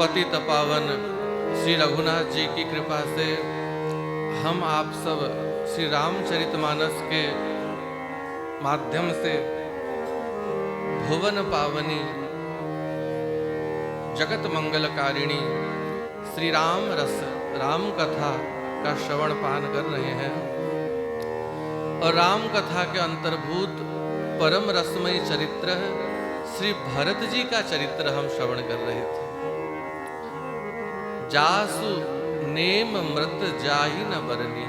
पतित पावन श्री रघुनाथ जी की कृपा से हम आप सब श्री रामचरितमानस के माध्यम से भुवन पावनी जगत मंगलकारिणी श्री राम रस राम कथा का श्रवण पान कर रहे हैं। और राम कथा के अंतर्भूत परम रसमयी चरित्र श्री भरत जी का चरित्र हम श्रवण कर रहे थे। जासु नेम मृत जाहि न बरनी,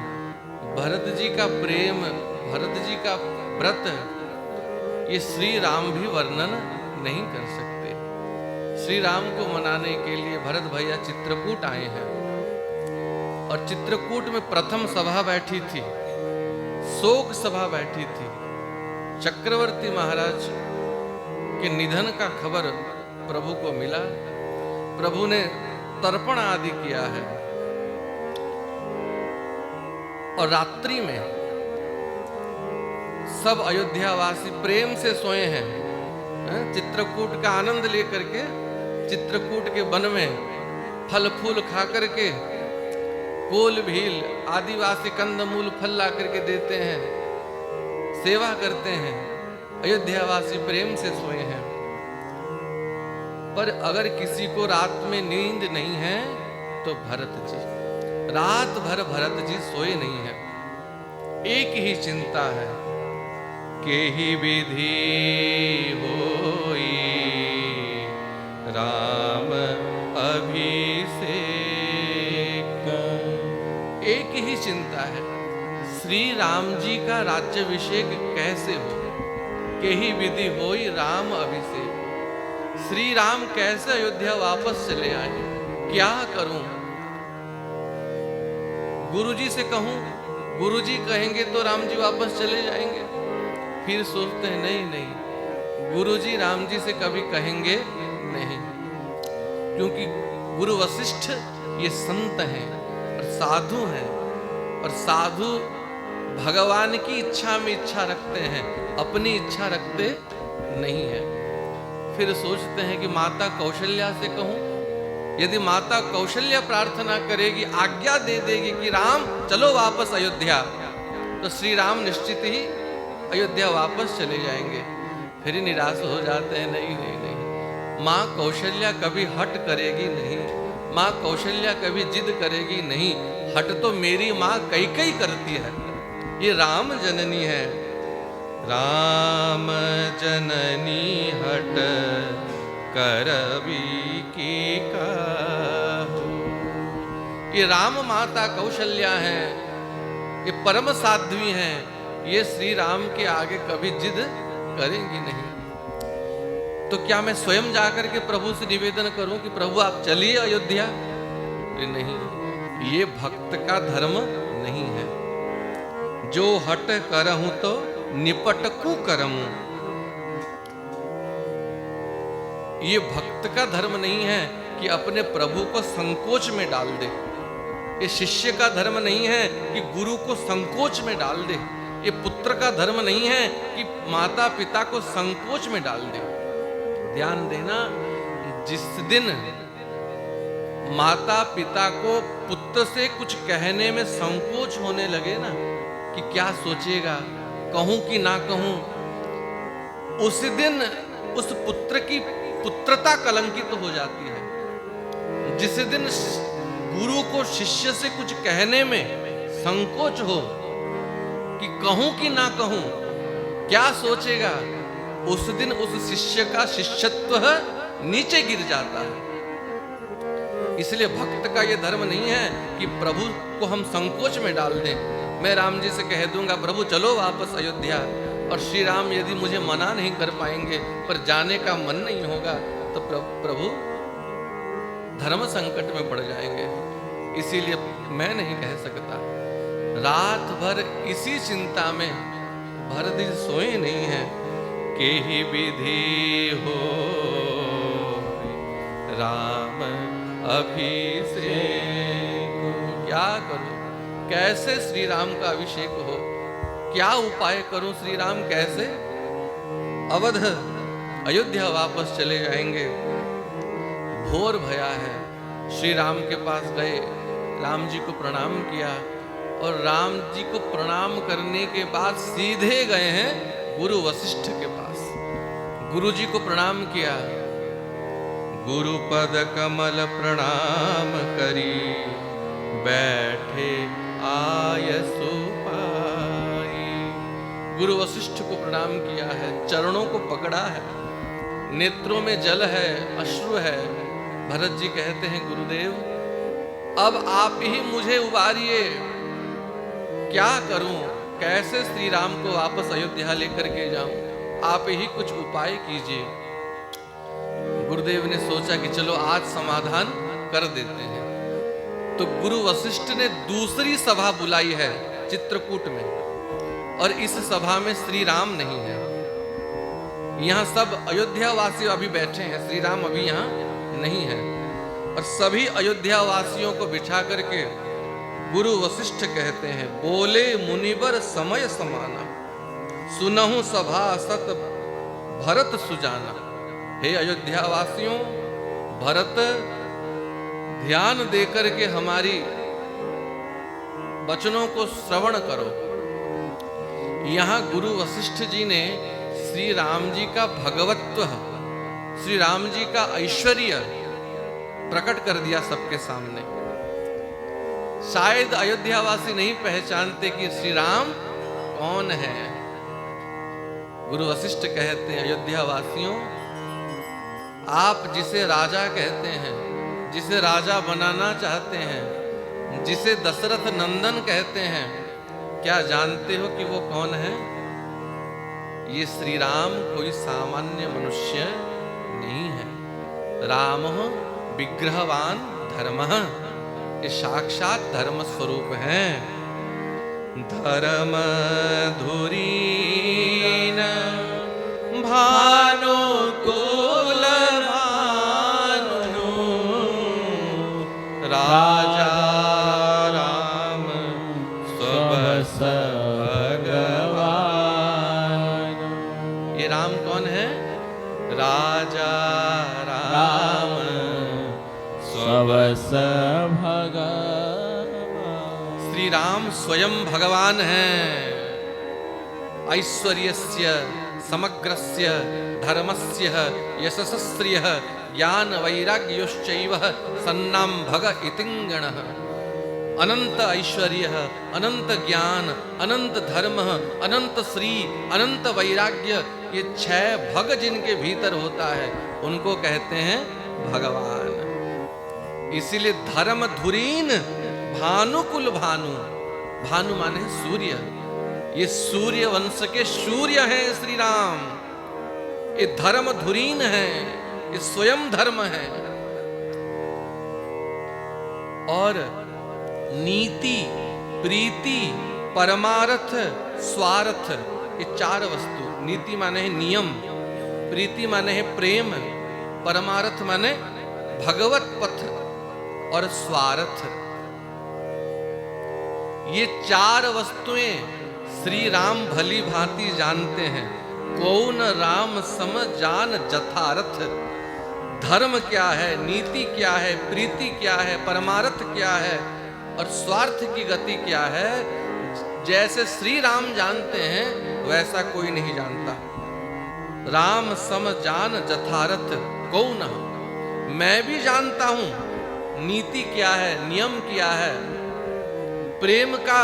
भरत जी का प्रेम, भरत जी का व्रत ये श्री राम भी वर्णन नहीं कर सकते। श्री राम को मनाने के लिए भरत भैया चित्रकूट आए हैं और चित्रकूट में प्रथम सभा बैठी थी, शोक सभा बैठी थी। चक्रवर्ती महाराज के निधन का खबर प्रभु को मिला, प्रभु ने तर्पण आदि किया है और रात्रि में सब अयोध्यावासी प्रेम से सोए हैं। चित्रकूट का आनंद लेकर के चित्रकूट के वन में फल फूल खा करके, कोल भील आदिवासी कंदमूल फल ला करके देते हैं, सेवा करते हैं। अयोध्यावासी प्रेम से सोए हैं। पर अगर किसी को रात में नींद नहीं है तो भरत जी, रात भर भरत जी सोए नहीं है। एक ही चिंता है, केहि विधि होई राम अभिषेक। एक ही चिंता है, श्री राम जी का राज्याभिषेक कैसे हो। केहि विधि होई राम अभिषेक, श्री राम कैसे अयोध्या वापस चले आए। क्या करूं, गुरुजी से कहूं, गुरुजी कहेंगे तो राम जी वापस चले जाएंगे। फिर सोचते हैं नहीं नहीं, गुरुजी राम जी से कभी कहेंगे नहीं, क्योंकि गुरु वशिष्ठ ये संत हैं और साधु हैं, और साधु भगवान की इच्छा में इच्छा रखते हैं, अपनी इच्छा रखते नहीं है। फिर सोचते हैं कि माता कौशल्या से कहूं। यदि माता कौशल्या प्रार्थना करेगी, आज्ञा दे देगी कि राम चलो वापस अयोध्या, तो श्री राम निश्चित ही अयोध्या वापस चले जाएंगे। फिर ही निराश हो जाते हैं, नहीं नहीं नहीं, माँ कौशल्या कभी हट करेगी नहीं, माँ कौशल्या कभी जिद करेगी नहीं। हट तो मेरी माँ कैकेयी करती है, ये राम जननी है। राम जननी हट करबी की काहू। ये राम माता कौशल्या है, ये परम साध्वी हैं, ये श्री राम के आगे कभी जिद करेंगी नहीं। तो क्या मैं स्वयं जाकर के प्रभु से निवेदन करूं कि प्रभु आप चलिए अयोध्या? नहीं, ये भक्त का धर्म नहीं है। जो हट करहूं तो निपटकू करमू, ये भक्त का धर्म नहीं है कि अपने प्रभु को संकोच में डाल दे। ये शिष्य का धर्म नहीं है कि गुरु को संकोच में डाल दे। ये पुत्र का धर्म नहीं है कि माता पिता को संकोच में डाल दे। ध्यान देना, जिस दिन माता पिता को पुत्र से कुछ कहने में संकोच होने लगे ना, कि क्या सोचेगा, कहूं कि ना कहूं, उस दिन उस पुत्र की पुत्रता कलंकित तो हो जाती है। जिस दिन गुरु को शिष्य से कुछ कहने में संकोच हो कि कहूं कि ना कहूं, क्या सोचेगा, उस दिन उस शिष्य का शिष्यत्व नीचे गिर जाता है। इसलिए भक्त का यह धर्म नहीं है कि प्रभु को हम संकोच में डाल दें। मैं राम जी से कह दूंगा प्रभु चलो वापस अयोध्या, और श्री राम यदि मुझे मना नहीं कर पाएंगे, पर जाने का मन नहीं होगा, तो प्रभु धर्म संकट में पड़ जाएंगे। इसीलिए मैं नहीं कह सकता। रात भर इसी चिंता में भरत जी सोए नहीं है। केहि विधि हो राम अभिषेक। क्या करूं, कैसे श्री राम का अभिषेक हो, क्या उपाय करूं, श्री राम कैसे अवध अयोध्या वापस चले जाएंगे। घोर भया है। श्री राम के पास गए, राम जी को प्रणाम किया और राम जी को प्रणाम करने के बाद सीधे गए हैं गुरु वशिष्ठ के पास। गुरु जी को प्रणाम किया। गुरु पद कमल प्रणाम करी, बैठे आय सुपाई। गुरु वशिष्ठ को प्रणाम किया है, चरणों को पकड़ा है, नेत्रों में जल है, अश्रु है। भरत जी कहते हैं गुरुदेव अब आप ही मुझे उबारिए, क्या करूं, कैसे श्री राम को वापस अयोध्या लेकर के जाऊं, आप ही कुछ उपाय कीजिए। गुरुदेव ने सोचा कि चलो आज समाधान कर देते हैं। तो गुरु वशिष्ठ ने दूसरी सभा बुलाई है चित्रकूट में, और इस सभा में श्री राम नहीं है। यहाँ सब अयोध्या वासी अभी बैठे हैं, श्री राम अभी यहाँ नहीं है। और सभी अयोध्या वासियों को बिठा करके गुरु वशिष्ठ कहते हैं, बोले मुनिवर समय समाना, सुनहु सभा सत भरत सुजाना। हे अयोध्या वासियों, भरत ध्यान देकर के हमारी वचनों को श्रवण करो। यहाँ गुरु वशिष्ठ जी ने श्री राम जी का भगवत्व, श्री राम जी का ऐश्वर्य प्रकट कर दिया सबके सामने। शायद अयोध्यावासी नहीं पहचानते कि श्री राम कौन है। गुरु वशिष्ठ कहते हैं, अयोध्यावासियों, आप जिसे राजा कहते हैं, जिसे राजा बनाना चाहते हैं, जिसे दशरथ नंदन कहते हैं, क्या जानते हो कि वो कौन है? ये श्री राम कोई सामान्य मनुष्य नहीं है। राम विग्रहवान धर्मः, ये साक्षात धर्म स्वरूप हैं। धर्म धुरीन भानुकुल भानु, राजा राम स्वबस भगवान। ये राम कौन है? राजा राम स्वबस भगवान। श्री राम स्वयं भगवान हैं। ऐश्वर्यस्य समग्रस्य धर्मस्य यशस्श्रियः ज्ञान वैराग्योश्चैव सन्नाम भग इतिंगणः। अनंत ऐश्वर्य, अनंत ज्ञान, अनंत धर्म, अनंत श्री, अनंत वैराग्य, ये 6 भग जिनके भीतर होता है उनको कहते हैं भगवान। इसीलिए धर्म धुरीन भानुकुल भानु, भानु माने सूर्य, ये सूर्य वंश के सूर्य हैं श्री राम। ये धर्म धुरीन है, ये स्वयं धर्म है। और नीति, प्रीति, परमार्थ, स्वार्थ, ये 4 वस्तु। नीति माने है नियम, प्रीति माने है प्रेम, परमार्थ माने भगवत पथ, और स्वार्थ, ये 4 वस्तुएं श्री राम भली भांति जानते हैं। कौन राम सम जान जथारथ। धर्म क्या है, नीति क्या है, प्रीति क्या है, परमार्थ क्या है, और स्वार्थ की गति क्या है, जैसे श्री राम जानते हैं वैसा कोई नहीं जानता। राम सम जान जथारथ कौन। मैं भी जानता हूं नीति क्या है, नियम क्या है, प्रेम का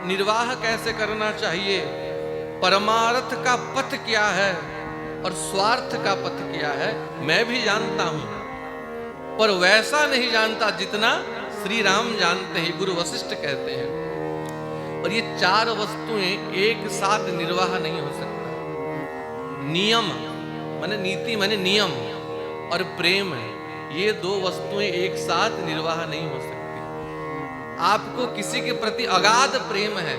निर्वाह कैसे करना चाहिए, परमार्थ का पथ क्या है, और स्वार्थ का पथ क्या है, मैं भी जानता हूं, पर वैसा नहीं जानता जितना श्री राम जानते हैं, गुरु वशिष्ठ कहते हैं। और ये 4 वस्तुएं एक साथ निर्वाह नहीं हो सकता। नियम माने नीति माने नियम, और प्रेम, ये 2 वस्तुएं एक साथ निर्वाह नहीं हो सकती। आपको किसी के प्रति अगाध प्रेम है,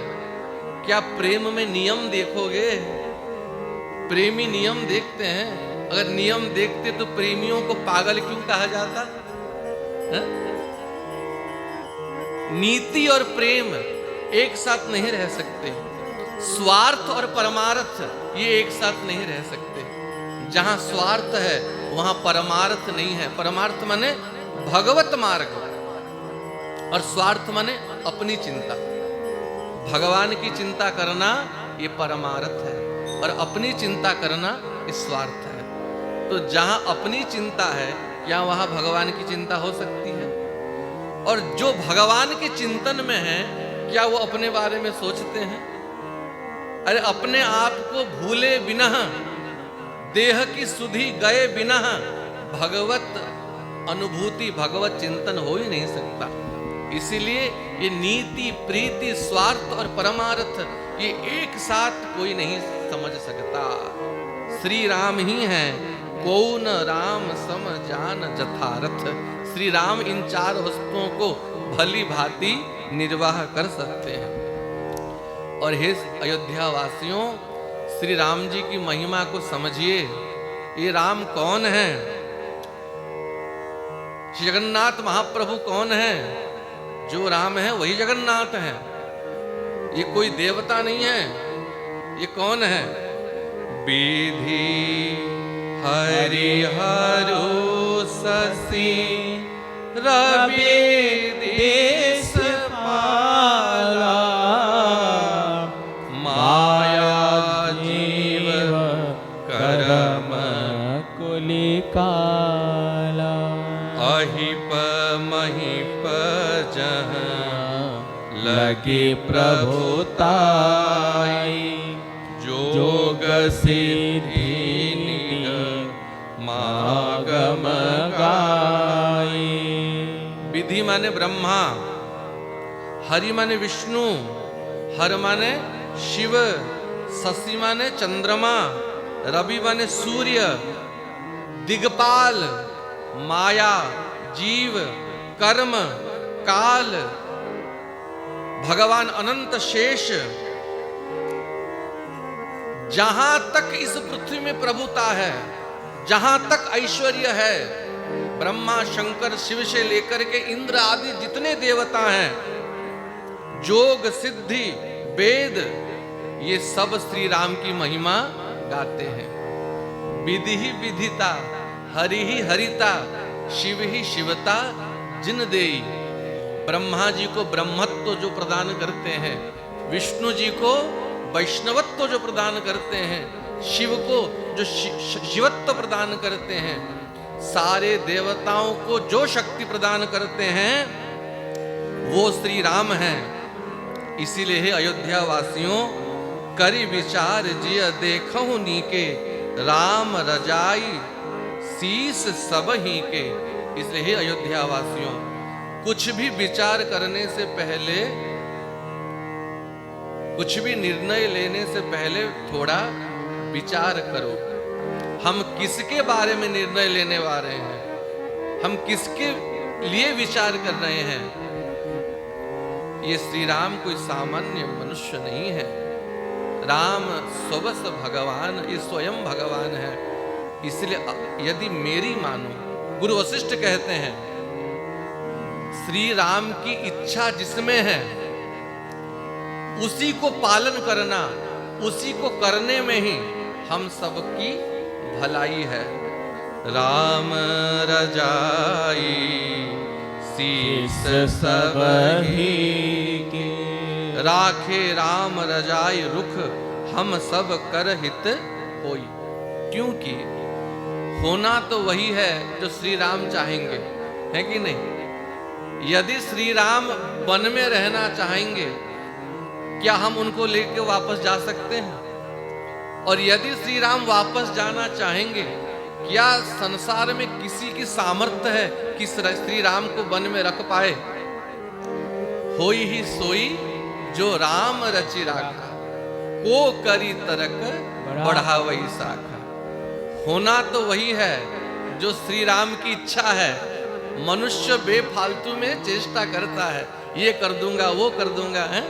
क्या प्रेम में नियम देखोगे? प्रेमी नियम देखते हैं। अगर नियम देखते तो प्रेमियों को पागल क्यों कहा जाता? है? नीति और प्रेम एक साथ नहीं रह सकते। स्वार्थ और परमार्थ ये एक साथ नहीं रह सकते। जहां स्वार्थ है वहां परमार्थ नहीं है। परमार्थ माने भगवत मार्ग, और स्वार्थ माने अपनी चिंता। भगवान की चिंता करना ये परमार्थ है, और अपनी चिंता करना ये स्वार्थ है। तो जहां अपनी चिंता है, क्या वहां भगवान की चिंता हो सकती है? और जो भगवान के चिंतन में है, क्या वो अपने बारे में सोचते हैं? अरे अपने आप को भूले बिना, देह की सुधि गए बिना भगवत अनुभूति, भगवत चिंतन हो ही नहीं सकता। इसीलिए ये नीति, प्रीति, स्वार्थ और परमार्थ ये एक साथ कोई नहीं समझ सकता। श्री राम ही हैं, कौन राम सम जान जथारथ। श्री राम इन चार वस्तुओं को भली भांति निर्वाह कर सकते हैं। और हे अयोध्या वासियों, श्री राम जी की महिमा को समझिए। ये राम कौन है? श्री जगन्नाथ महाप्रभु कौन है? जो राम है वही जगन्नाथ है। ये कोई देवता नहीं है। ये कौन है? विधि हरिहरु शशि रवि देश पाला, माया जीव करम कुलिकाला, अहिप महिप जहाँ लगे प्रभुताई, जोग सिद्धि मागम गाई। विधि माने ब्रह्मा, हरि माने विष्णु, हर माने शिव, शशि माने चंद्रमा, रवि माने सूर्य, दिगपाल माया, जीव, कर्म, काल, भगवान अनंत शेष। जहां तक इस पृथ्वी में प्रभुता है, जहां तक ऐश्वर्य है, ब्रह्मा, शंकर, शिव से लेकर के इंद्र आदि जितने देवता हैं, जोग, सिद्धि, वेद, ये सब श्री राम की महिमा गाते हैं। विधि ही विधिता, हरि ही हरिता, शिव ही शिवता जिन देई। ब्रह्मा जी को ब्रह्मत्व जो प्रदान करते हैं, विष्णु जी को वैष्णवत्व जो प्रदान करते हैं, शिव को जो शिवत्व प्रदान करते हैं, सारे देवताओं को जो शक्ति प्रदान करते हैं, वो श्री राम हैं। इसीलिए हे अयोध्या वासियों, करी विचार जिय देखहु नीके, राम रजाई शीस सब ही के। इसलिए हे अयोध्या वासियों, कुछ भी विचार करने से पहले, कुछ भी निर्णय लेने से पहले थोड़ा विचार करो। हम किसके बारे में निर्णय लेने वाले हैं? हम किसके लिए विचार कर रहे हैं? ये श्री राम कोई सामान्य मनुष्य नहीं है। राम स्ववस भगवान, ये स्वयं भगवान है। इसलिए यदि मेरी मानो, गुरु वशिष्ठ कहते हैं, श्री राम की इच्छा जिसमें है उसी को पालन करना, उसी को करने में ही हम सबकी भलाई है। राम रजाई शीस सब ही के, राखे राम रजाई रुख हम सब कर हित होई। क्योंकि होना तो वही है जो श्री राम चाहेंगे, है कि नहीं? यदि श्री राम वन में रहना चाहेंगे, क्या हम उनको लेकर वापस जा सकते हैं? और यदि श्री राम वापस जाना चाहेंगे, क्या संसार में किसी की सामर्थ्य है कि श्री राम को वन में रख पाए? होई ही सोई जो राम रचि राखा, को करी तरक बढ़ावई शाखा। होना तो वही है जो श्री राम की इच्छा है। मनुष्य बेफालतू में चेष्टा करता है, ये कर दूंगा, वो कर दूंगा, है?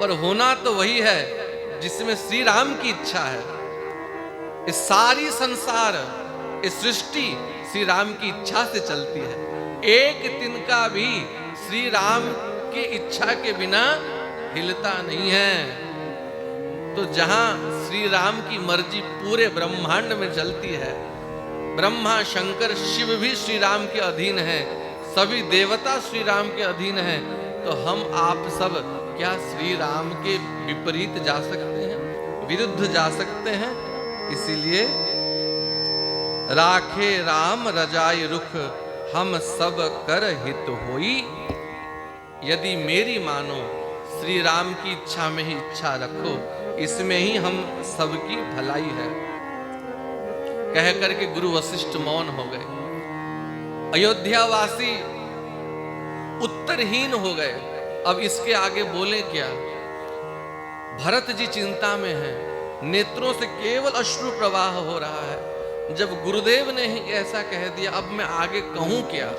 पर होना तो वही है जिसमें श्री राम की इच्छा है। इस सारी संसार, इस सृष्टि श्री राम की इच्छा से चलती है। एक तिनका भी श्री राम की इच्छा के बिना हिलता नहीं है। तो जहां श्री राम की मर्जी पूरे ब्रह्मांड में चलती है, ब्रह्मा शंकर शिव भी श्री राम के अधीन हैं, सभी देवता श्री राम के अधीन हैं, तो हम आप सब क्या श्री राम के विपरीत जा सकते हैं, विरुद्ध जा सकते हैं? इसीलिए राखे राम रजाई रुख, हम सब कर हित होई। यदि मेरी मानो, श्री राम की इच्छा में ही इच्छा रखो, इसमें ही हम सबकी भलाई है। कह करके गुरु वशिष्ठ मौन हो गए। अयोध्यावासी उत्तरहीन हो गए। अब इसके आगे बोले क्या? भरत जी चिंता में हैं, नेत्रों से केवल अश्रु प्रवाह हो रहा है। जब गुरुदेव ने ही ऐसा कह दिया, अब मैं आगे कहूं क्या?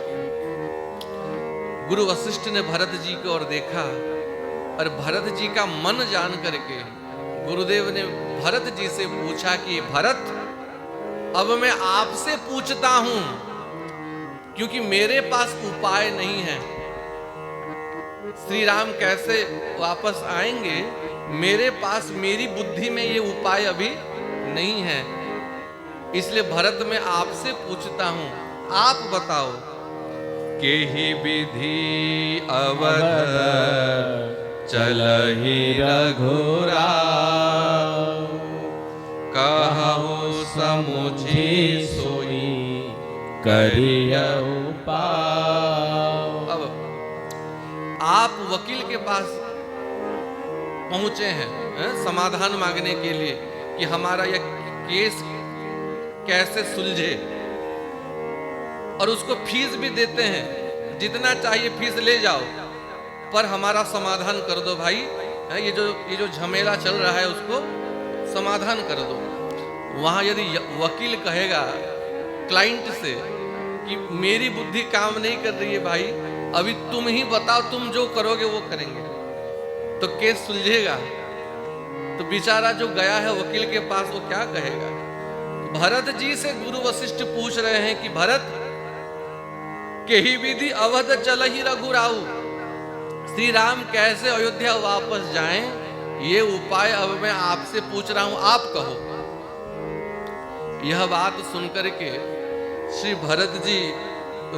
गुरु वशिष्ठ ने भरत जी की ओर देखा और भरत जी का मन जान करके गुरुदेव ने भरत जी से पूछा कि भरत, अब मैं आपसे पूछता हूं, क्योंकि मेरे पास उपाय नहीं है। श्री राम कैसे वापस आएंगे, मेरे पास, मेरी बुद्धि में ये उपाय अभी नहीं है। इसलिए भरत मैं आपसे पूछता हूं, आप बताओ। के ही विधि अवध चलहि रघुराव, कहु समुझि सोई करियहु पाव। अब आप वकील के पास पहुंचे हैं, समाधान मांगने के लिए कि हमारा यह केस कैसे सुलझे, और उसको फीस भी देते हैं, जितना चाहिए फीस ले जाओ, पर हमारा समाधान कर दो भाई। ये जो झमेला चल रहा है उसको समाधान कर दो। वहां यदि वकील कहेगा क्लाइंट से कि मेरी बुद्धि काम नहीं कर रही है भाई, अभी तुम ही बताओ, तुम जो करोगे वो करेंगे, तो केस सुलझेगा। तो बेचारा जो गया है वकील के पास, वो क्या कहेगा? भरत जी से गुरु वशिष्ठ पूछ रहे हैं कि भरत, के ही विधि अवध चलहि रघुराऊ, श्री राम कैसे अयोध्या वापस जाएं, ये उपाय अब मैं आपसे पूछ रहा हूं, आप कहो। यह बात सुनकर के श्री भरत जी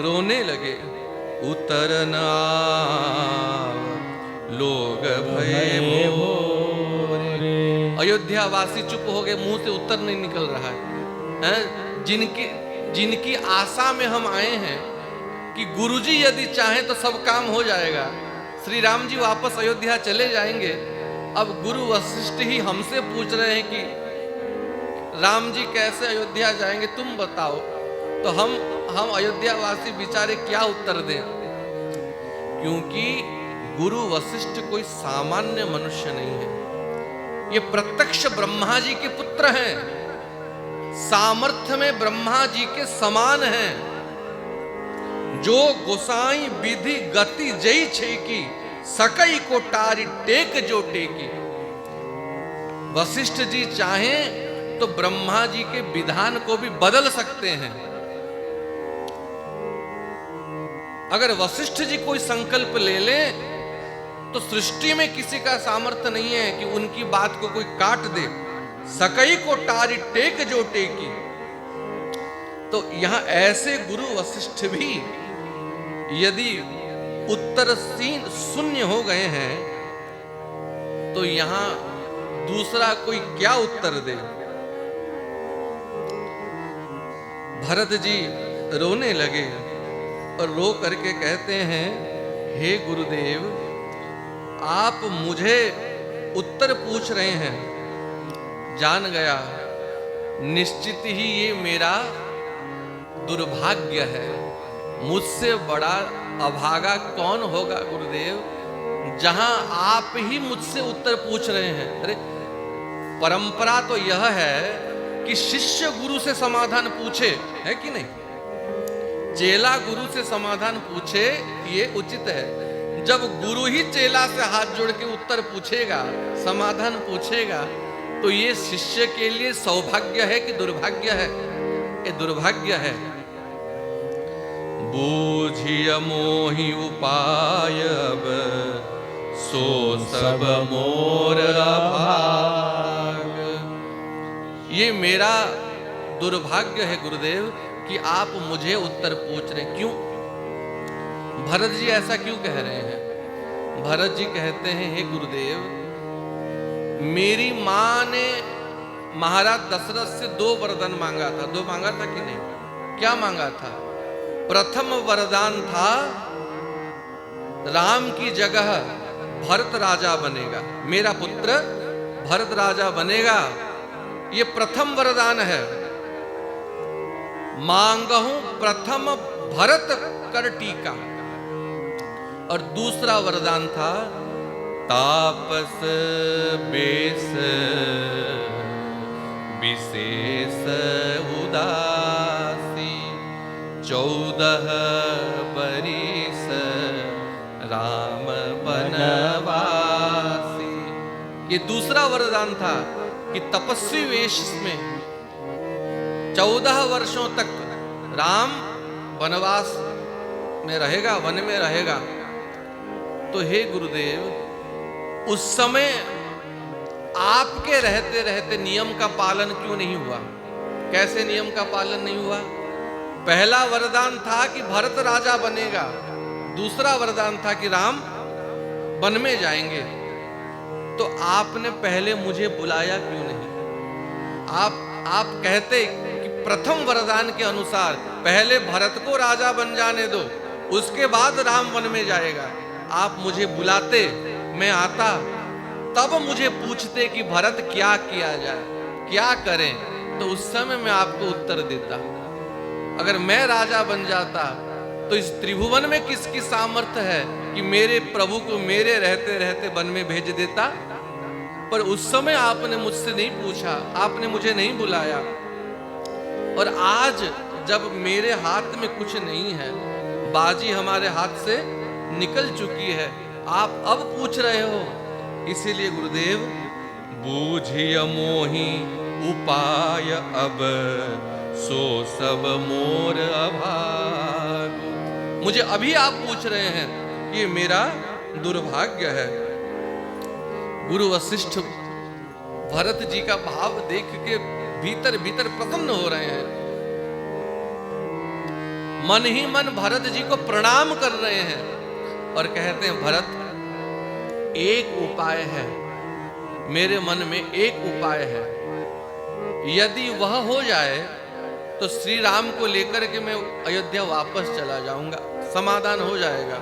रोने लगे। उतर न लोग भय मोरे। अयोध्या वासी चुप हो गए, मुंह से उत्तर नहीं निकल रहा है। जिनकी आशा में हम आए हैं कि गुरुजी यदि चाहें तो सब काम हो जाएगा, श्री राम जी वापस अयोध्या चले जाएंगे। अब गुरु वशिष्ठ ही हमसे पूछ रहे हैं कि राम जी कैसे अयोध्या जाएंगे, तुम बताओ। तो हम अयोध्या वासी बेचारे क्या उत्तर दें? क्योंकि गुरु वशिष्ठ कोई सामान्य मनुष्य नहीं है, ये प्रत्यक्ष ब्रह्मा जी के पुत्र हैं, सामर्थ्य में ब्रह्मा जी के समान हैं। जो गोसाई विधि गति जई छेकी, सकई को टारी टेक जो टेकी। वशिष्ठ जी चाहें तो ब्रह्मा जी के विधान को भी बदल सकते हैं। अगर वशिष्ठ जी कोई संकल्प ले लें तो सृष्टि में किसी का सामर्थ्य नहीं है कि उनकी बात को कोई काट दे। सकई को टारी टेक जो टेकी। तो यहां ऐसे गुरु वशिष्ठ भी यदि उत्तरसीन शून्य हो गए हैं तो यहां दूसरा कोई क्या उत्तर दे? भरत जी रोने लगे और रो करके कहते हैं, हे गुरुदेव, आप मुझे उत्तर पूछ रहे हैं, जान गया निश्चित ही ये मेरा दुर्भाग्य है। मुझसे बड़ा अभागा कौन होगा गुरुदेव, जहां आप ही मुझसे उत्तर पूछ रहे हैं। अरे परंपरा तो यह है कि शिष्य गुरु से समाधान पूछे, है कि नहीं? चेला गुरु से समाधान पूछे, ये उचित है। जब गुरु ही चेला से हाथ जोड़ के उत्तर पूछेगा, समाधान पूछेगा, तो ये शिष्य के लिए सौभाग्य है कि दुर्भाग्य है? ये दुर्भाग्य है। बूझिय मोहि उपाय अब, सो सब मोर अभाग। ये मेरा दुर्भाग्य है गुरुदेव कि आप मुझे उत्तर पूछ रहे हैं, क्यों? भरत जी ऐसा क्यों कह रहे हैं? भरत जी कहते हैं, हे गुरुदेव, मेरी माँ ने महाराज दशरथ से 2 वरदान मांगा था। 2 मांगा था कि नहीं? क्या मांगा था? प्रथम वरदान था राम की जगह भरत राजा बनेगा, मेरा पुत्र भरत राजा बनेगा, ये प्रथम वरदान है। मांगहूं प्रथम भरत कर टीका। और दूसरा वरदान था तापस बेस विशेष उदासी 14 बरिस राम बनवासी। ये दूसरा वरदान था कि तपस्वी वेश में 14 वर्षों तक राम वनवास में रहेगा, वन में रहेगा। तो हे गुरुदेव, उस समय आपके रहते रहते नियम का पालन क्यों नहीं हुआ? कैसे नियम का पालन नहीं हुआ? पहला वरदान था कि भरत राजा बनेगा, दूसरा वरदान था कि राम वन में जाएंगे। तो आपने पहले मुझे बुलाया क्यों नहीं? आप कहते कि प्रथम वरदान के अनुसार पहले भरत को राजा बन जाने दो, उसके बाद राम वन में जाएगा। आप मुझे बुलाते, मैं आता, तब मुझे पूछते कि भरत क्या किया जाए, क्या करें, तो उस समय मैं आपको उत्तर देता। अगर मैं राजा बन जाता तो इस त्रिभुवन में किसकी सामर्थ्य है कि मेरे प्रभु को मेरे रहते रहते वन में भेज देता? पर उस समय आपने मुझसे नहीं पूछा, आपने मुझे नहीं बुलाया। और आज जब मेरे हाथ में कुछ नहीं है, बाजी हमारे हाथ से निकल चुकी है, आप अब पूछ रहे हो। इसीलिए गुरुदेव, बूझिय मोहि उपाय अब सो सब मोर अभागु। मुझे अभी आप पूछ रहे हैं, ये मेरा दुर्भाग्य है। गुरु वशिष्ठ भरत जी का भाव देख के भीतर भीतर प्रसन्न हो रहे हैं। मन ही मन भरत जी को प्रणाम कर रहे हैं और कहते हैं, भरत, एक उपाय है, मेरे मन में एक उपाय है। यदि वह हो जाए तो श्री राम को लेकर के मैं अयोध्या वापस चला जाऊंगा, समाधान हो जाएगा।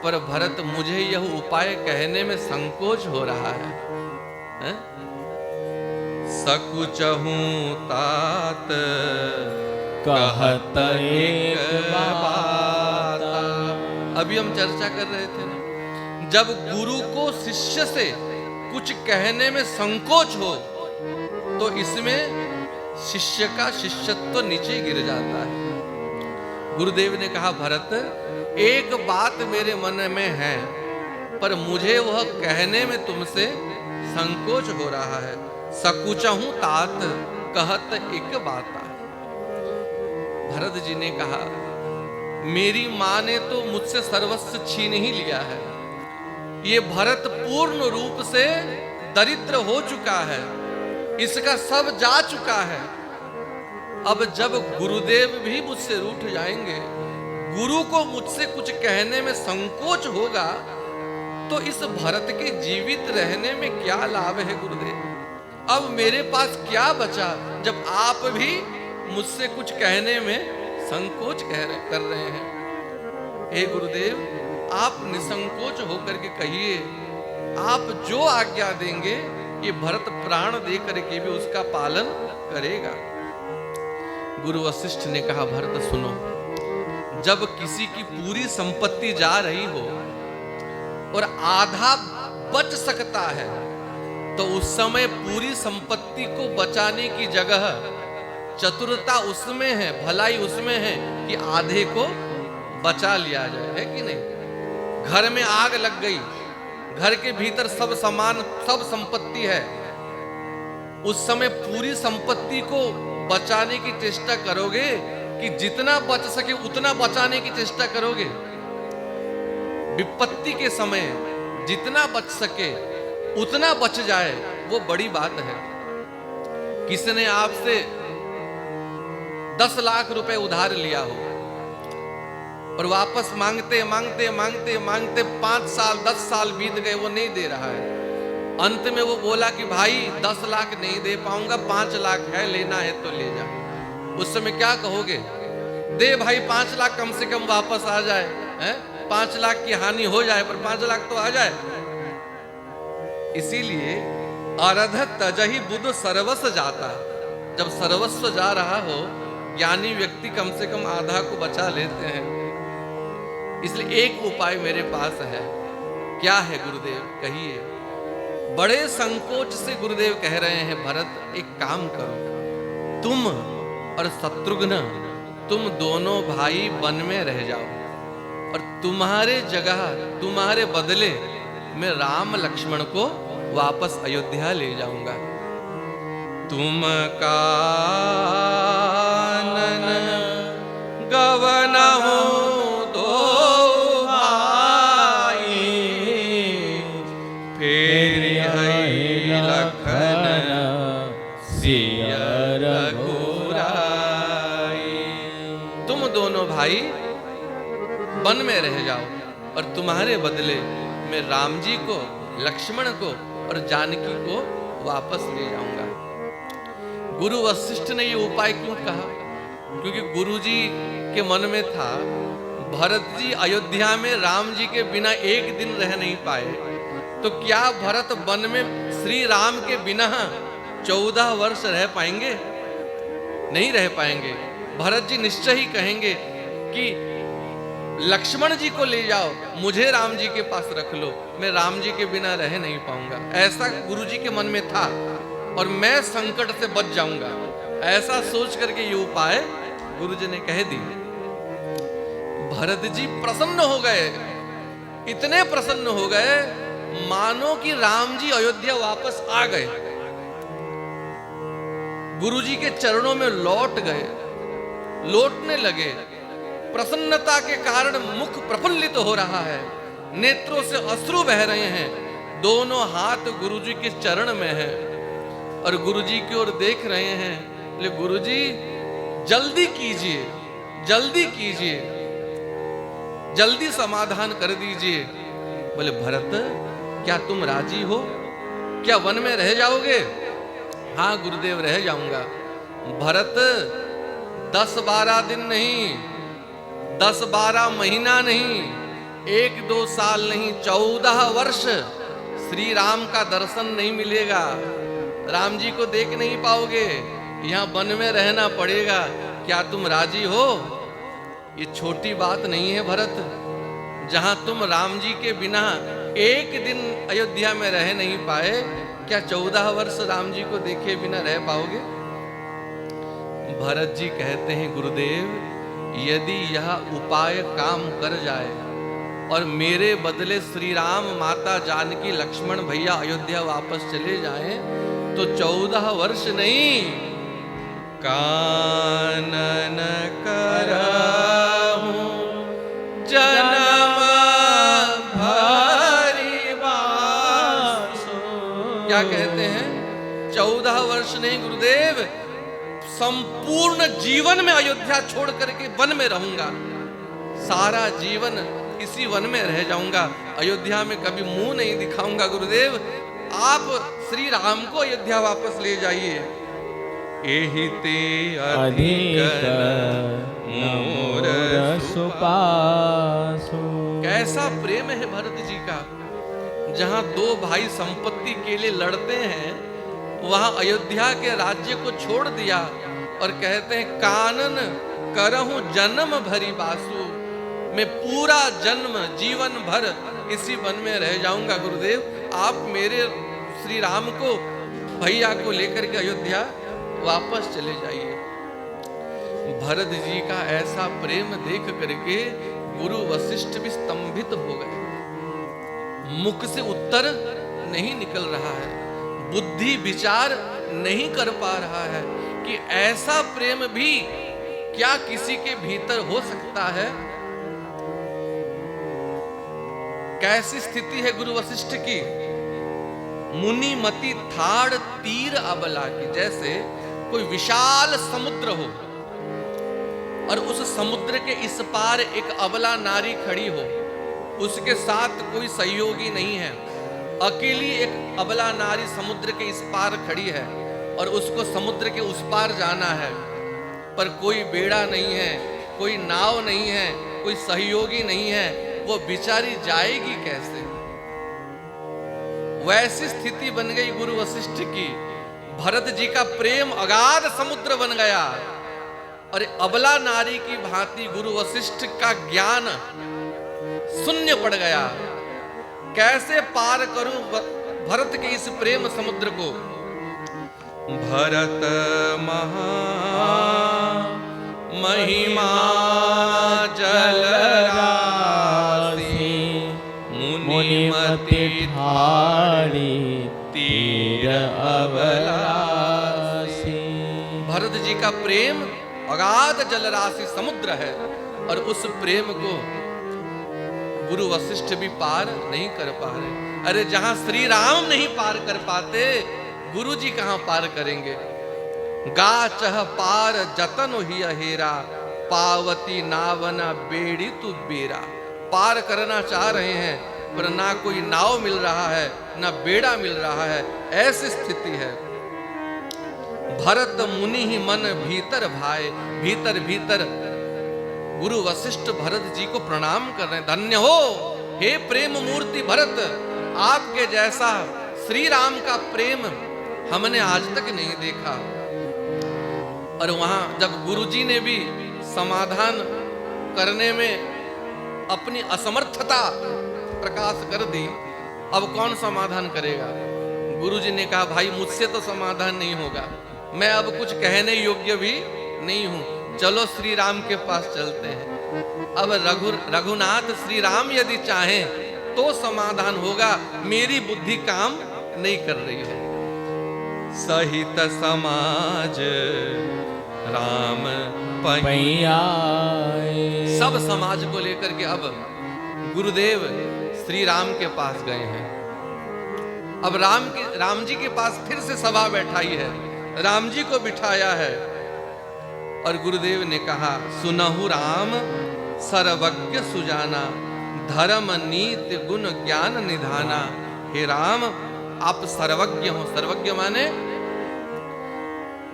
पर भरत, मुझे यह उपाय कहने में संकोच हो रहा है। सकुचहूं तात कहत एक बात। अभी हम चर्चा कर रहे थे ना, जब गुरु को शिष्य से कुछ कहने में संकोच हो तो इसमें शिष्य का शिष्यत्व नीचे गिर जाता है। गुरुदेव ने कहा, भरत, एक बात मेरे मन में है, पर मुझे वह कहने में तुमसे संकोच हो रहा है। सकुचहूं तात कहत एक बात। भरत जी ने कहा, मेरी मां ने तो मुझसे सर्वस्व छीन ही लिया है। ये भरत पूर्ण रूप से दरिद्र हो चुका है, इसका सब जा चुका है। अब जब गुरुदेव भी मुझसे रूठ जाएंगे, गुरु को मुझसे कुछ कहने में संकोच होगा, तो इस भरत के जीवित रहने में क्या लाभ है गुरुदेव? अब मेरे पास क्या बचा जब आप भी मुझसे कुछ कहने में संकोच कर रहे हैं? हे गुरुदेव, आप निसंकोच होकर के कहिए, आप जो आज्ञा देंगे ये भरत प्राण दे करके भी उसका पालन करेगा। गुरु वशिष्ठ ने कहा, भरत सुनो, जब किसी की पूरी संपत्ति जा रही हो और आधा बच सकता है, तो उस समय पूरी संपत्ति को बचाने की जगह चतुरता उसमें है, भलाई उसमें है कि आधे को बचा लिया जाए, है कि नहीं? घर में आग लग गई, घर के भीतर सब सामान, सब संपत्ति है, उस समय पूरी संपत्ति को बचाने की चेष्टा करोगे कि जितना बच सके उतना बचाने की चेष्टा करोगे? विपत्ति के समय जितना बच सके उतना बच जाए, वो बड़ी बात है। किसने आपसे 10 लाख रुपए उधार लिया हो और वापस मांगते मांगते मांगते मांगते 5 साल 10 साल बीत गए, वो नहीं दे रहा है। अंत में वो बोला कि भाई 10 लाख नहीं दे पाऊंगा, 5 लाख है, लेना है तो ले जा। उस समय क्या कहोगे? दे भाई 5 लाख कम से कम वापस आ जाए, हैं? 5 लाख की हानि हो जाए पर 5 लाख तो आ जाए। इसीलिए अरध तजहि बुध सर्वस्व जाता। जब सर्वस्व जा रहा हो, ज्ञानी व्यक्ति कम से कम आधा को बचा लेते हैं। इसलिए एक उपाय मेरे पास है। क्या है गुरुदेव? कहिए। बड़े संकोच से गुरुदेव कह रहे हैं, भरत एक काम करो, तुम और शत्रुघ्न तुम दोनों भाई वन में रह जाओ और तुम्हारे जगह तुम्हारे बदले मैं राम लक्ष्मण को वापस अयोध्या ले जाऊंगा। तुम कानन गवना हो दो भाई, फिर हई लखन सिया रघुराई। तुम दोनों भाई वन में रह जाओ और तुम्हारे बदले मैं राम जी को, लक्ष्मण को और जानकी को वापस ले जाऊंगा। गुरु वशिष्ठ ने ये उपाय क्यों कहा? क्योंकि गुरु जी के मन में था, भरत जी अयोध्या में राम जी के बिना एक दिन रह नहीं पाए, तो क्या भरत वन में श्री राम के बिना 14 वर्ष रह पाएंगे? नहीं रह पाएंगे। भरत जी निश्चय ही कहेंगे कि लक्ष्मण जी को ले जाओ, मुझे राम जी के पास रख लो, मैं राम जी के बिना रह नहीं पाऊंगा। ऐसा गुरु जी के मन में था और मैं संकट से बच जाऊंगा। ऐसा सोच करके ये उपाय गुरु जी ने कह दी। भरत जी प्रसन्न हो गए, इतने प्रसन्न हो गए मानो कि राम जी अयोध्या वापस आ गए, गुरु जी के चरणों में लौटने लगे। प्रसन्नता के कारण मुख प्रफुल्लित हो रहा है, नेत्रों से अश्रु बह रहे हैं, दोनों हाथ गुरु जी के चरण में हैं और गुरु जी की ओर देख रहे हैं। बोले गुरु जी जल्दी कीजिए, जल्दी कीजिए, जल्दी समाधान कर दीजिए। बोले भरत क्या तुम राजी हो? क्या वन में रह जाओगे? हाँ गुरुदेव रह जाऊंगा। भरत 10-12 दिन नहीं, 10-12 महीना नहीं, 1-2 साल नहीं, 14 वर्ष श्री राम का दर्शन नहीं मिलेगा, राम जी को देख नहीं पाओगे, यहाँ वन में रहना पड़ेगा। क्या तुम राजी हो? ये छोटी बात नहीं है भरत। जहां तुम राम जी के बिना एक दिन अयोध्या में रह नहीं पाए, क्या 14 वर्ष राम जी को देखे बिना रह पाओगे? भरत जी कहते हैं गुरुदेव यदि यह उपाय काम कर जाए और मेरे बदले श्री राम, माता जानकी, लक्ष्मण भैया अयोध्या वापस चले जाएं तो 14 वर्ष नहीं, कानन करहूं जन्म भरि बासु। क्या कहते हैं? 14 वर्ष नहीं गुरुदेव, संपूर्ण जीवन में अयोध्या छोड़ करके वन में रहूंगा, सारा जीवन इसी वन में रह जाऊंगा, अयोध्या में कभी मुंह नहीं दिखाऊंगा। गुरुदेव आप श्री राम को अयोध्या वापस ले जाइए। एहि ते अधिक मोर सुपासु। कैसा प्रेम है भरत जी का। जहां 2 भाई संपत्ति के लिए लड़ते हैं, वहां अयोध्या के राज्य को छोड़ दिया और कहते हैं कानन करहूं जन्म भरी बासु, मैं पूरा जन्म जीवन भर इसी वन में रह जाऊंगा। गुरुदेव आप मेरे श्री राम को, भैया को लेकर के अयोध्या वापस चले जाइए। भरत जी का ऐसा प्रेम देख करके गुरु वशिष्ठ भी स्तंभित हो गए। मुख से उत्तर नहीं निकल रहा है, बुद्धि विचार नहीं कर पा रहा है कि ऐसा प्रेम भी क्या किसी के भीतर हो सकता है। कैसी स्थिति है गुरु वशिष्ठ की? मुनि मति थाड़ तीर अबला की। जैसे कोई विशाल समुद्र हो और उस समुद्र के इस पार एक अबला नारी खड़ी हो, उसके साथ कोई सहयोगी नहीं है, अकेली एक अबला नारी समुद्र के इस पार खड़ी है और उसको समुद्र के उस पार जाना है, पर कोई बेड़ा नहीं है, कोई नाव नहीं है, कोई सहयोगी नहीं है, वो बेचारी जाएगी कैसे? वैसी स्थिति बन गई गुरु वशिष्ठ की। भरत जी का प्रेम अगाध समुद्र बन गया और अबला नारी की भांति गुरु वशिष्ठ का ज्ञान शून्य पड़ गया। कैसे पार करूं भरत के इस प्रेम समुद्र को? भरत महा महिमा जल राशि मुनिमति ठाड़ी तीर अबलासी। भरत जी का प्रेम अगाध जलराशि समुद्र है और उस प्रेम को गुरु वशिष्ठ भी पार नहीं कर पा रहे। अरे जहां श्री राम नहीं पार कर पाते, गुरु जी कहां पार करेंगे? गा चह पार जतन ही हेरा, पावती नावना बेड़ी तू बेरा। पार करना चाह रहे हैं पर ना कोई नाव मिल रहा है, ना बेड़ा मिल रहा है, ऐसी स्थिति है। भरत मुनि ही मन भीतर भाए, भीतर भीतर गुरु वशिष्ठ भरत जी को प्रणाम कर रहे हैं। धन्य हो हे प्रेम मूर्ति भरत, आपके जैसा श्री राम का प्रेम हमने आज तक नहीं देखा। और वहां जब गुरुजी ने भी समाधान करने में अपनी असमर्थता प्रकाश कर दी, अब कौन समाधान करेगा? गुरुजी ने कहा भाई मुझसे तो समाधान नहीं होगा, मैं अब कुछ कहने योग्य भी नहीं हूं, चलो श्री राम के पास चलते हैं। अब रघुनाथ श्री राम यदि चाहें तो समाधान होगा, मेरी बुद्धि काम नहीं कर रही है। सहित समाज राम पैया सब समाज को लेकर के अब गुरुदेव श्री राम के पास गए हैं। अब राम जी के पास फिर से सभा बैठाई है, राम जी को बिठाया है और गुरुदेव ने कहा सुनहु राम सर्वज्ञ सुजाना, धर्म नीति गुण ज्ञान निधाना। हे राम आप सर्वज्ञ हो। सर्वज्ञ माने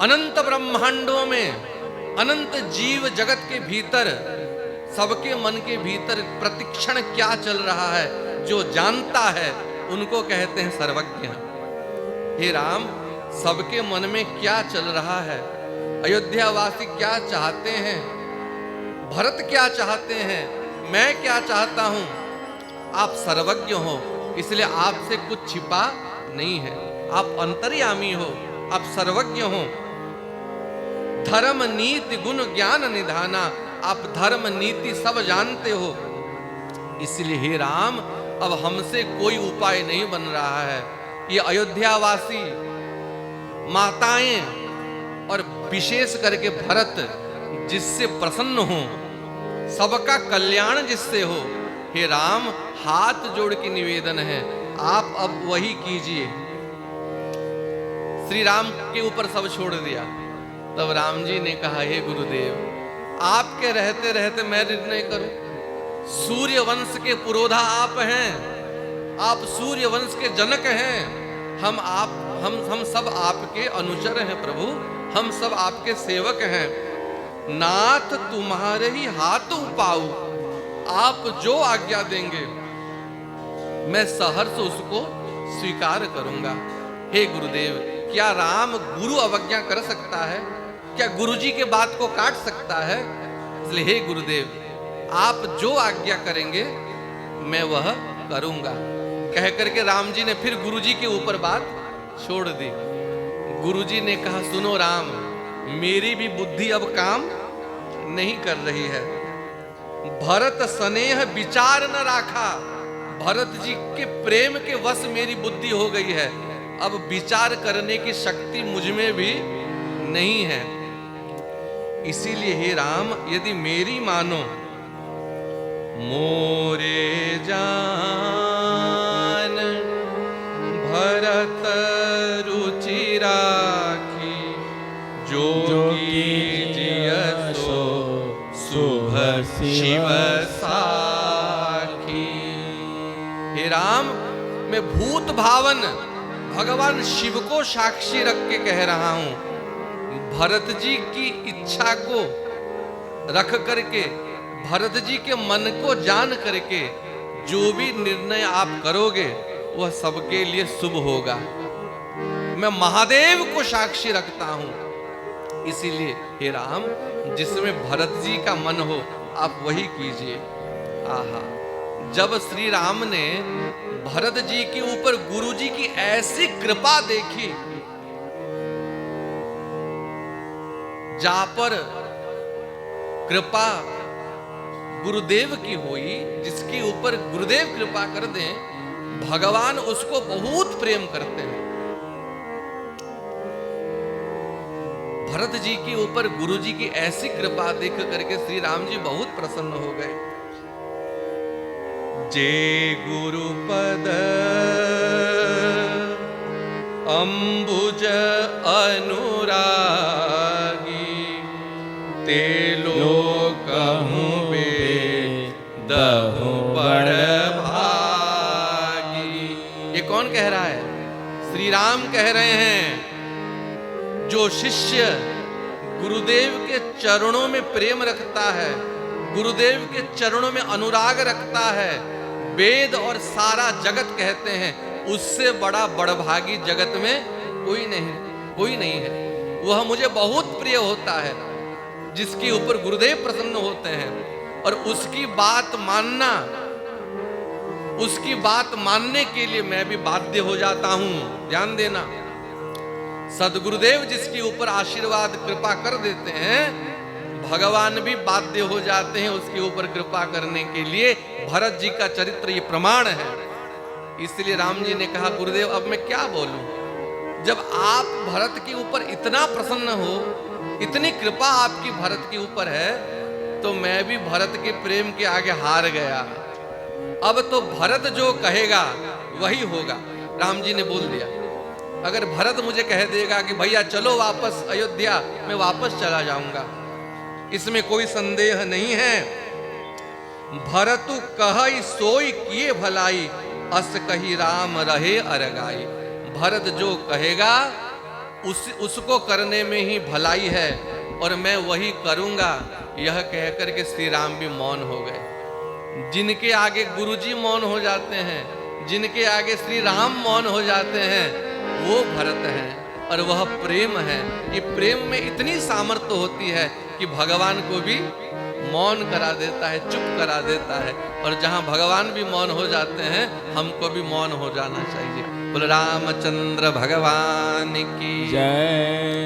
अनंत ब्रह्मांडों में, अनंत जीव जगत के भीतर, सबके मन के भीतर प्रतिक्षण क्या चल रहा है जो जानता है उनको कहते हैं सर्वज्ञ। हे राम सबके मन में क्या चल रहा है, अयोध्यावासी क्या चाहते हैं, भरत क्या चाहते हैं, मैं क्या चाहता हूं, आप सर्वज्ञ हो, इसलिए आपसे कुछ छिपा नहीं है, आप अंतर्यामी हो, आप सर्वज्ञ हो। धर्म नीति गुण ज्ञान निधाना, आप धर्म नीति सब जानते हो, इसलिए हे राम अब हमसे कोई उपाय नहीं बन रहा है। ये अयोध्यावासी माताएं और विशेष करके भरत जिससे प्रसन्न हो, सबका कल्याण जिससे हो, हे राम हाथ जोड़ के निवेदन है आप अब वही कीजिए। श्री राम के ऊपर सब छोड़ दिया। तब राम जी ने कहा हे गुरुदेव आपके रहते रहते मैं निर्णय करूं? सूर्य वंश के पुरोधा आप हैं, आप सूर्य वंश के जनक हैं, हम सब आपके अनुचर हैं प्रभु, हम सब आपके सेवक हैं। नाथ तुम्हारे ही हाथ पाऊं, आप जो आज्ञा देंगे मैं सहर्ष उसको स्वीकार करूंगा। हे गुरुदेव क्या राम गुरु अवज्ञा कर सकता है? क्या गुरु जी के बात को काट सकता है? इसलिए हे गुरुदेव आप जो आज्ञा करेंगे मैं वह करूंगा। कह करके राम जी ने फिर गुरु जी के ऊपर बात छोड़ दी। गुरु जी ने कहा सुनो राम, मेरी भी बुद्धि अब काम नहीं कर रही है। भरत स्नेह विचार न राखा, भरत जी के प्रेम के वश मेरी बुद्धि हो गई है, अब विचार करने की शक्ति मुझ में भी नहीं है। इसीलिए हे राम यदि मेरी मानो, मोरे जान भरत रुचि राखी, जो कीजिय सो शिव साखी। हे राम, मैं भूत भावन भगवान शिव को साक्षी रख के कह रहा हूं। भरत जी की इच्छा को रख करके, भरत जी के मन को जान करके जो भी निर्णय आप करोगे वह सबके लिए शुभ होगा। मैं महादेव को साक्षी रखता हूं। इसीलिए हे राम, जिसमें भरत जी का मन हो आप वही कीजिए। आहा, जब श्री राम ने भरत जी के ऊपर गुरु जी की ऐसी कृपा देखी, जहां पर कृपा गुरुदेव की हुई, जिसके ऊपर गुरुदेव कृपा कर दें, भगवान उसको बहुत प्रेम करते हैं। भरत जी के ऊपर गुरु जी की ऐसी कृपा देख करके श्री राम जी बहुत प्रसन्न हो गए। जे गुरुपद अंबुज अनुरागी, ते लोकहु बेदहु बड़ भागी। ये कौन कह रहा है? श्री राम कह रहे हैं। जो शिष्य गुरुदेव के चरणों में प्रेम रखता है, गुरुदेव के चरणों में अनुराग रखता है, वेद और सारा जगत कहते हैं उससे बड़ा बड़भागी जगत में कोई नहीं है। वह मुझे बहुत प्रिय होता है, जिसके ऊपर गुरुदेव प्रसन्न होते हैं। और उसकी बात मानने के लिए मैं भी बाध्य हो जाता हूं। ध्यान देना, सदगुरुदेव जिसके ऊपर आशीर्वाद कृपा कर देते हैं, भगवान भी बाध्य हो जाते हैं उसके ऊपर कृपा करने के लिए। भरत जी का चरित्र ये प्रमाण है। इसलिए राम जी ने कहा, गुरुदेव अब मैं क्या बोलूं, जब आप भरत के ऊपर इतना प्रसन्न हो, इतनी कृपा आपकी भरत के ऊपर है, तो मैं भी भरत के प्रेम के आगे हार गया। अब तो भरत जो कहेगा वही होगा। राम जी ने बोल दिया, अगर भरत मुझे कह देगा कि भैया चलो वापस अयोध्या, मैं वापस चला जाऊंगा, इसमें कोई संदेह नहीं है। भरतु कहई सोई किए भलाई, अस कही राम रहे अरगाई। भरत जो कहेगा उसको करने में ही भलाई है, और मैं वही करूंगा। यह कहकर के श्री राम भी मौन हो गए। जिनके आगे गुरुजी मौन हो जाते हैं, जिनके आगे श्री राम मौन हो जाते हैं, वो भरत हैं और वह प्रेम है। ये प्रेम में इतनी सामर्थ्य होती है कि भगवान को भी मौन करा देता है, चुप करा देता है। और जहां भगवान भी मौन हो जाते हैं, हमको भी मौन हो जाना चाहिए। बोल रामचंद्र भगवान की जय।